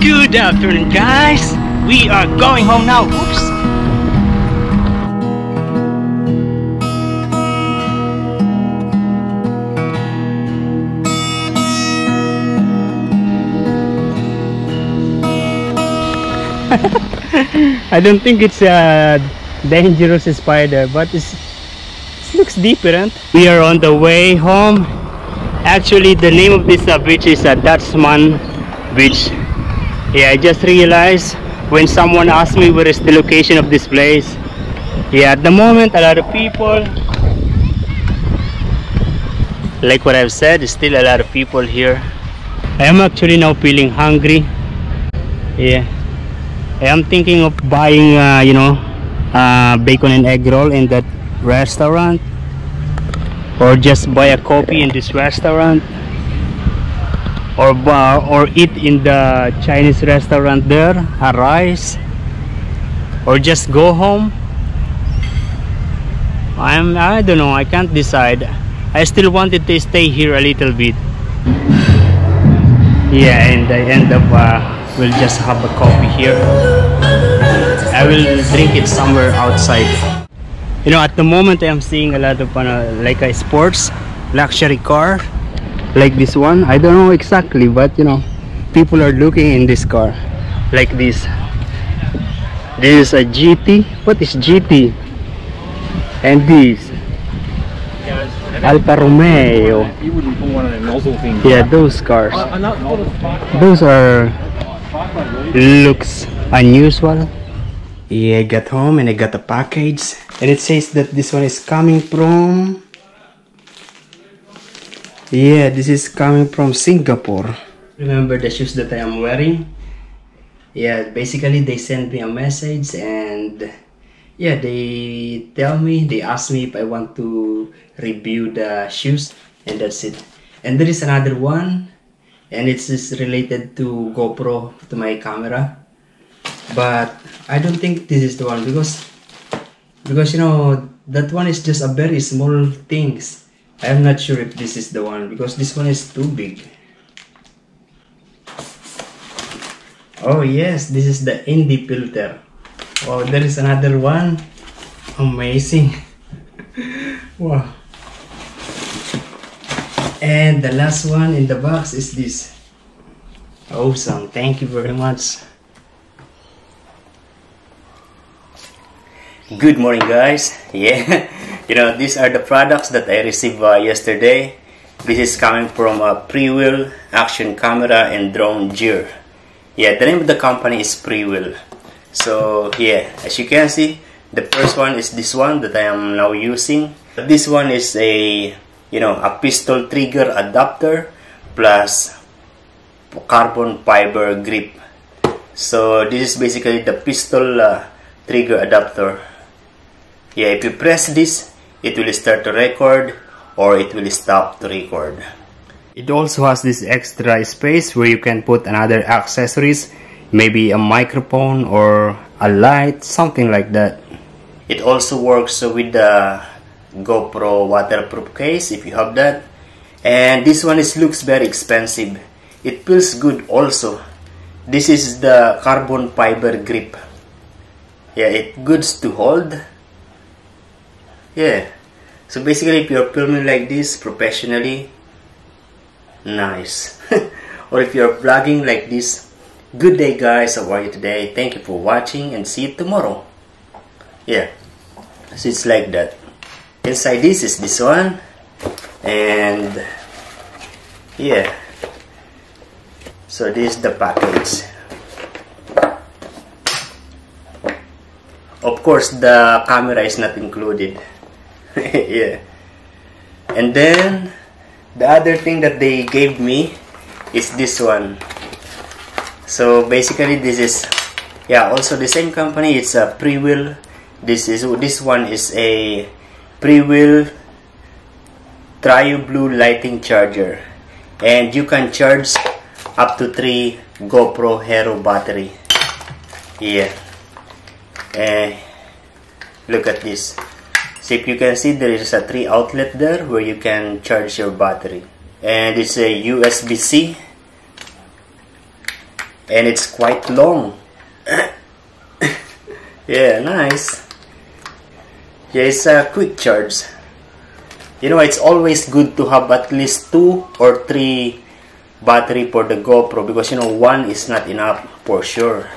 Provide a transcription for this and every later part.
Good afternoon, guys. We are going home now. Oops. I don't think it's a dangerous spider, but it looks different. We are on the way home. Actually, the name of this bridge is Dutchman Bridge. Yeah, I just realized when someone asked me where is the location of this place. Yeah, at the moment, a lot of people, like what I've said, still a lot of people here. I am actually now feeling hungry. Yeah, I am thinking of buying, bacon and egg roll in that restaurant, or just buy a coffee in this restaurant, or eat in the Chinese restaurant there, a rice, or just go home. I don't know, I can't decide. I still wanted to stay here a little bit. Yeah, and I end up we'll just have a coffee here. I will drink it somewhere outside. You know, at the moment I am seeing a lot of like a sports luxury car like this one. I don't know exactly, but you know, people are looking in this car like this. This is a GT. What is GT? And this Alfa Romeo. You wouldn't put one of them nozzle things. Yeah, those cars. Those are looks unusual. Yeah, I got home and I got a package, and it says that this one is coming from, yeah, this is coming from Singapore. Remember the shoes that I am wearing? Yeah, basically they sent me a message, and yeah, they asked me if I want to review the shoes, and that's it. And there is another one, and it's just related to GoPro, to my camera, but I don't think this is the one, because you know, that one is just a very small things. I am not sure if this is the one, because this one is too big. Oh yes, this is the indie filter. Oh, there is another one. Amazing. Wow. And the last one in the box is this. Awesome. Thank you very much. Good morning, guys. Yeah, you know, these are the products that I received yesterday. This is coming from a Freewheel action camera and drone gear. Yeah, the name of the company is Freewheel. So yeah, as you can see, the first one is this one that I am now using. This one is a, you know, a pistol trigger adapter plus carbon fiber grip. So this is basically the pistol trigger adapter. Yeah, if you press this, it will start to record or it will stop to record. It also has this extra space where you can put another accessories, maybe a microphone or a light, something like that. It also works with the GoPro waterproof case if you have that. And this one looks very expensive. It feels good also. This is the carbon fiber grip. Yeah, it's good to hold. Yeah, so basically if you're filming like this professionally, nice. Or if you're vlogging like this, good day guys, how are you today? Thank you for watching and see you tomorrow. Yeah, so it's like that. Inside this is this one, and yeah, so this is the package. Of course the camera is not included. Yeah, and then the other thing that they gave me is this one. So basically this is, yeah, also the same company. It's a Freewheel. This one is a Freewheel Trio Blue lighting charger, and you can charge up to 3 GoPro Hero battery. Yeah, look at this. So if you can see, there is a 3 outlet there where you can charge your battery, and it's a USB-C, and it's quite long. Yeah, nice. Yeah, it's a quick charge. You know, it's always good to have at least 2 or 3 battery for the GoPro, because you know, one is not enough for sure,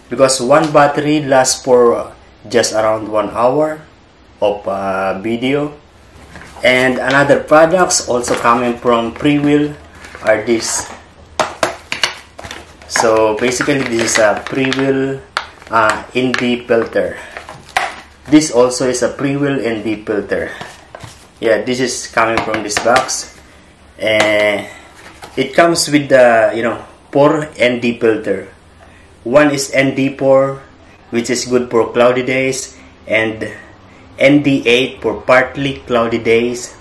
because one battery lasts for just around 1 hour of video. And another products also coming from Freewheel are this. So basically this is a Freewheel ND filter. This also is a Freewheel ND filter. Yeah, this is coming from this box, and it comes with the, you know, 4 ND filter. One is ND4, which is good for cloudy days, and ND8 for partly cloudy days,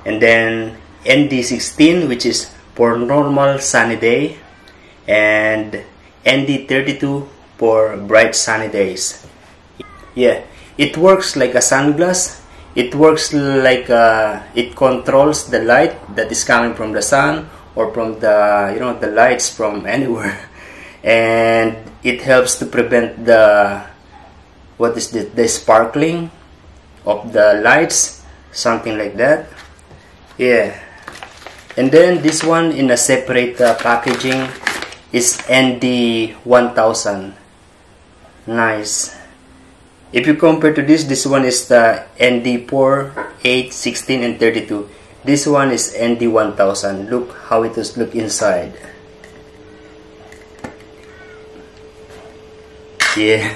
and then ND16, which is for normal sunny day, and ND32 for bright sunny days. Yeah, it works like a sunglass. It works like it controls the light that is coming from the sun or from the, you know, the lights from anywhere, and it helps to prevent the, what is the sparkling of the lights, something like that. Yeah, and then this one in a separate packaging is ND1000. Nice. If you compare to this one is the ND4, 8, 16, and 32. This one is ND1000. Look how it does look inside. Yeah.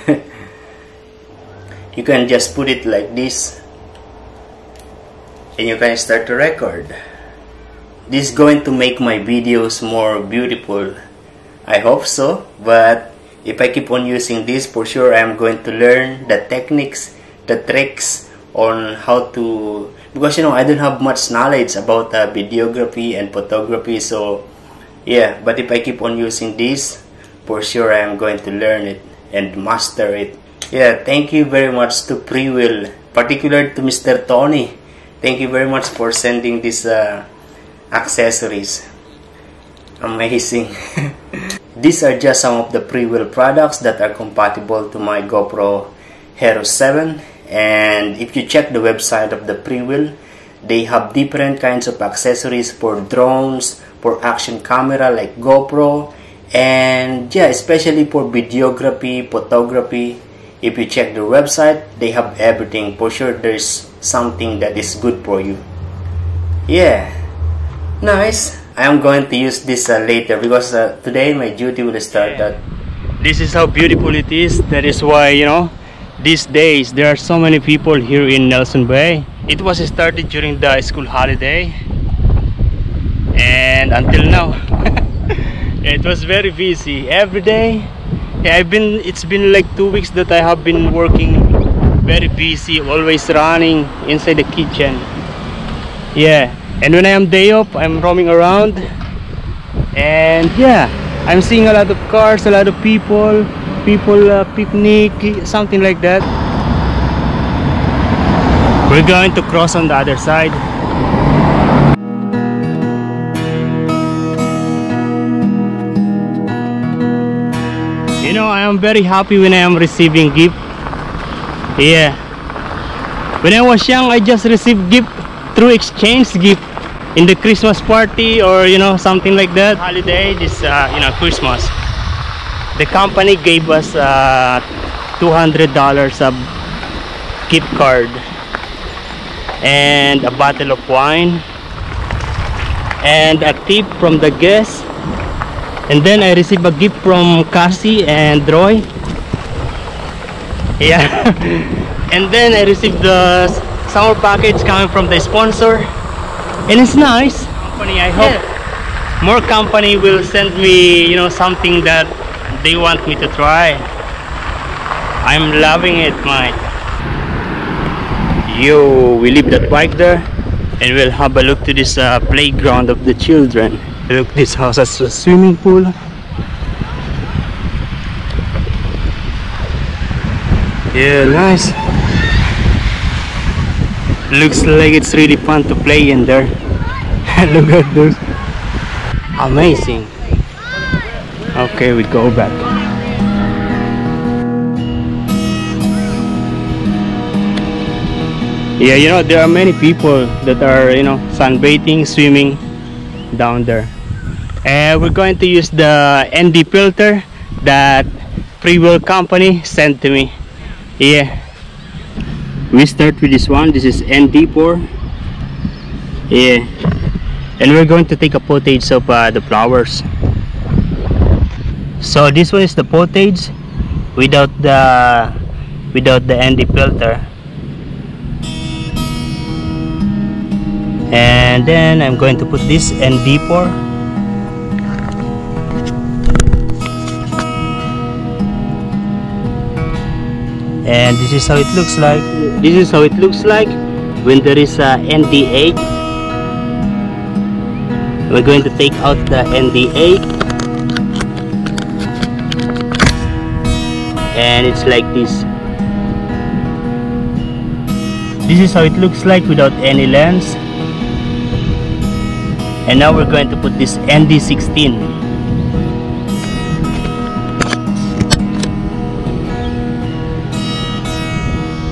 You can just put it like this, and you can start to record. This is going to make my videos more beautiful. I hope so, but if I keep on using this, for sure I'm going to learn the techniques, the tricks on how to, because you know, I don't have much knowledge about videography and photography. So yeah, but if I keep on using this, for sure I am going to learn it and master it. Yeah, thank you very much to Freewheel, particularly to Mr. Tony. Thank you very much for sending these accessories. Amazing. These are just some of the Freewheel products that are compatible to my GoPro Hero 7. And if you check the website of the Freewheel, they have different kinds of accessories for drones, for action camera like GoPro, and yeah, especially for videography, photography. If you check the website, they have everything. For sure there's something that is good for you. Yeah, nice. I am going to use this later, because today my duty will start at. This is how beautiful it is. That is why, you know, these days there are so many people here in Nelson Bay. It was started during the school holiday, and until now it was very busy every day. Yeah, it's been like 2 weeks that I have been working very busy, always running inside the kitchen. Yeah, and when I am day off, I'm roaming around, and yeah, I'm seeing a lot of cars, a lot of people picnic, something like that. We're going to cross on the other side. You know, I am very happy when I am receiving gift. Yeah, when I was young, I just received gift through exchange gift in the Christmas party, or you know, something like that. Holiday, this you know, Christmas, the company gave us $200 of gift card and a bottle of wine and a tip from the guests. And then I received a gift from Cassie and Roy. Yeah. And then I received the summer package coming from the sponsor, and it's nice. Company, I hope more company will send me, you know, something that they want me to try. I'm loving it, mate. Yo, we leave that bike there, and we'll have a look to this playground of the children. Look, this house has a swimming pool. Yeah, nice. Looks like it's really fun to play in there. Look at those. Amazing. Okay, we go back. Yeah, you know, there are many people that are, you know, sunbathing, swimming down there. And we're going to use the ND filter that Free Will company sent to me. Yeah, we start with this one. This is ND4. Yeah, and we're going to take a footage of the flowers. So this one is the footage without the ND filter. And then I'm going to put this ND4. And this is how it looks like. This is how it looks like when there is a ND8. We're going to take out the ND8, and it's like this. This is how it looks like without any lens. And now we're going to put this ND16.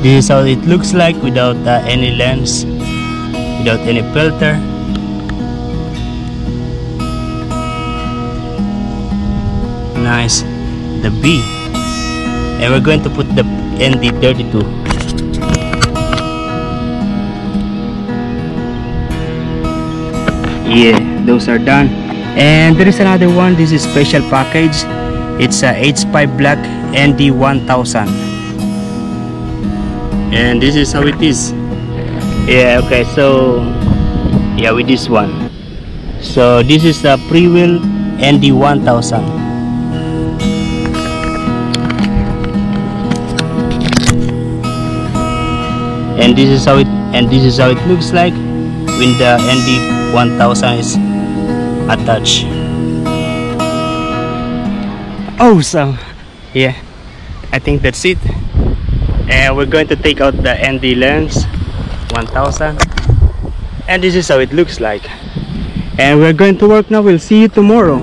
This is how it looks like without any lens, without any filter. Nice, the B. And we're going to put the ND32. Yeah, those are done. And there is another one. This is special package. It's a H5 Black ND1000. And this is how it is. Yeah, okay, so yeah, with this one. So this is the Free Will ND1000. And this is how it looks like when the ND1000 is attached. Awesome. Yeah, I think that's it. And we're going to take out the ND lens 1000, and this is how it looks like. And we're going to work now. We'll see you tomorrow.